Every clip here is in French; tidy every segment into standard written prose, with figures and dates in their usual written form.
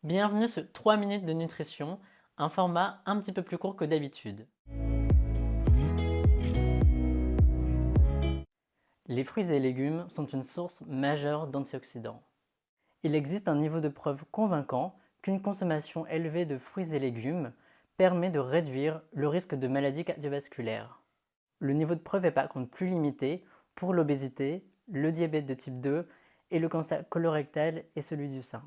Bienvenue sur 3 minutes de nutrition, un format un petit peu plus court que d'habitude. Les fruits et légumes sont une source majeure d'antioxydants. Il existe un niveau de preuve convaincant qu'une consommation élevée de fruits et légumes permet de réduire le risque de maladies cardiovasculaires. Le niveau de preuve est par contre plus limité pour l'obésité, le diabète de type 2 et le cancer colorectal et celui du sein.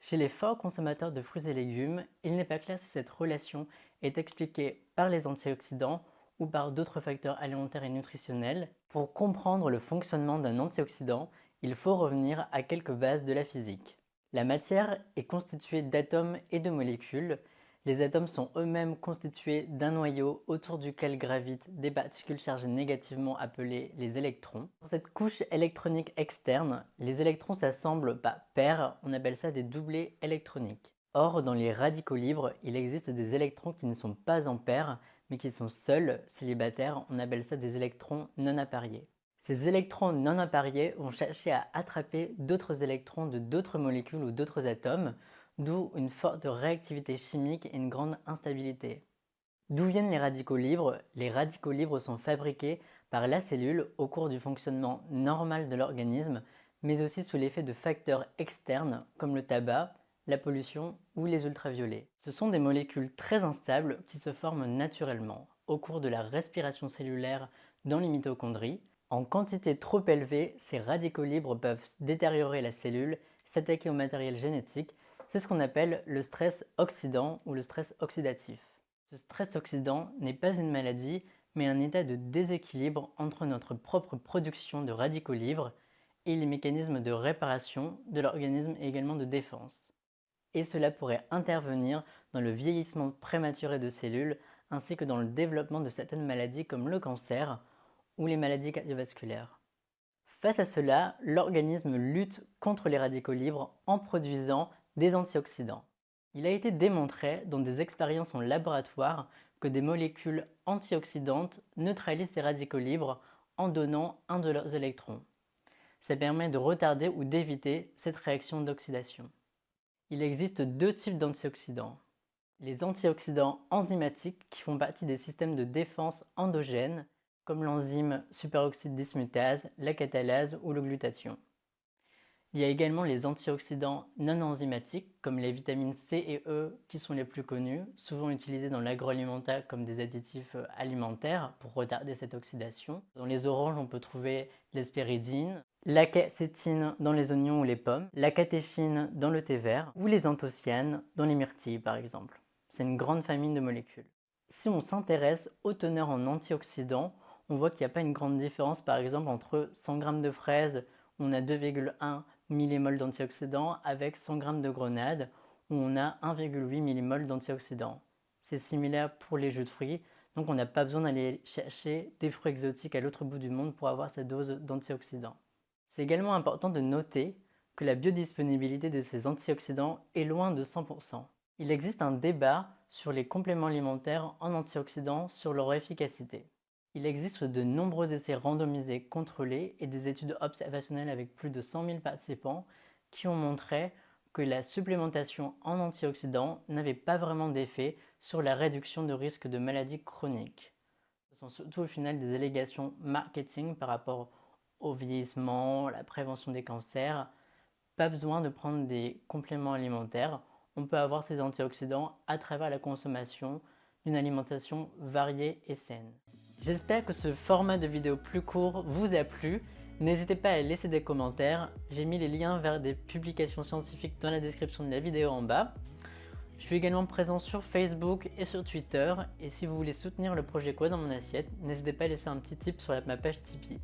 Chez les forts consommateurs de fruits et légumes, il n'est pas clair si cette relation est expliquée par les antioxydants ou par d'autres facteurs alimentaires et nutritionnels. Pour comprendre le fonctionnement d'un antioxydant, il faut revenir à quelques bases de la physique. La matière est constituée d'atomes et de molécules. Les atomes sont eux-mêmes constitués d'un noyau autour duquel gravitent des particules chargées négativement appelées les électrons. Dans cette couche électronique externe, les électrons s'assemblent par paires, on appelle ça des doublés électroniques. Or, dans les radicaux libres, il existe des électrons qui ne sont pas en paires, mais qui sont seuls, célibataires, on appelle ça des électrons non appariés. Ces électrons non appariés vont chercher à attraper d'autres électrons de d'autres molécules ou d'autres atomes, d'où une forte réactivité chimique et une grande instabilité. D'où viennent les radicaux libres? Les radicaux libres sont fabriqués par la cellule au cours du fonctionnement normal de l'organisme, mais aussi sous l'effet de facteurs externes comme le tabac, la pollution ou les ultraviolets. Ce sont des molécules très instables qui se forment naturellement au cours de la respiration cellulaire dans les mitochondries. En quantité trop élevée, ces radicaux libres peuvent détériorer la cellule, s'attaquer au matériel génétique. C'est ce qu'on appelle le stress oxydant ou le stress oxydatif. Ce stress oxydant n'est pas une maladie, mais un état de déséquilibre entre notre propre production de radicaux libres et les mécanismes de réparation de l'organisme et également de défense. Et cela pourrait intervenir dans le vieillissement prématuré de cellules ainsi que dans le développement de certaines maladies comme le cancer ou les maladies cardiovasculaires. Face à cela, l'organisme lutte contre les radicaux libres en produisant des antioxydants. Il a été démontré dans des expériences en laboratoire que des molécules antioxydantes neutralisent ces radicaux libres en donnant un de leurs électrons. Ça permet de retarder ou d'éviter cette réaction d'oxydation. Il existe deux types d'antioxydants. Les antioxydants enzymatiques qui font partie des systèmes de défense endogènes comme l'enzyme superoxyde dismutase, la catalase ou le glutathion. Il y a également les antioxydants non enzymatiques comme les vitamines C et E qui sont les plus connus, souvent utilisés dans l'agroalimentaire comme des additifs alimentaires pour retarder cette oxydation. Dans les oranges, on peut trouver l'hespéridine, la quercétine dans les oignons ou les pommes, la catéchine dans le thé vert ou les anthocyanes dans les myrtilles par exemple. C'est une grande famille de molécules. Si on s'intéresse aux teneurs en antioxydants, on voit qu'il n'y a pas une grande différence par exemple entre 100 g de fraises où on a 2,1 millimoles d'antioxydants avec 100 g de grenades où on a 1,8 millimoles d'antioxydants. C'est similaire pour les jus de fruits, donc on n'a pas besoin d'aller chercher des fruits exotiques à l'autre bout du monde pour avoir cette dose d'antioxydants. C'est également important de noter que la biodisponibilité de ces antioxydants est loin de 100%. Il existe un débat sur les compléments alimentaires en antioxydants sur leur efficacité. Il existe de nombreux essais randomisés contrôlés et des études observationnelles avec plus de 100 000 participants qui ont montré que la supplémentation en antioxydants n'avait pas vraiment d'effet sur la réduction de risque de maladies chroniques. Ce sont surtout au final des allégations marketing par rapport au vieillissement, la prévention des cancers. Pas besoin de prendre des compléments alimentaires. On peut avoir ces antioxydants à travers la consommation d'une alimentation variée et saine. J'espère que ce format de vidéo plus court vous a plu. N'hésitez pas à laisser des commentaires. J'ai mis les liens vers des publications scientifiques dans la description de la vidéo en bas. Je suis également présent sur Facebook et sur Twitter. Et si vous voulez soutenir le projet Quoi dans mon assiette, n'hésitez pas à laisser un petit tip sur ma page Tipeee.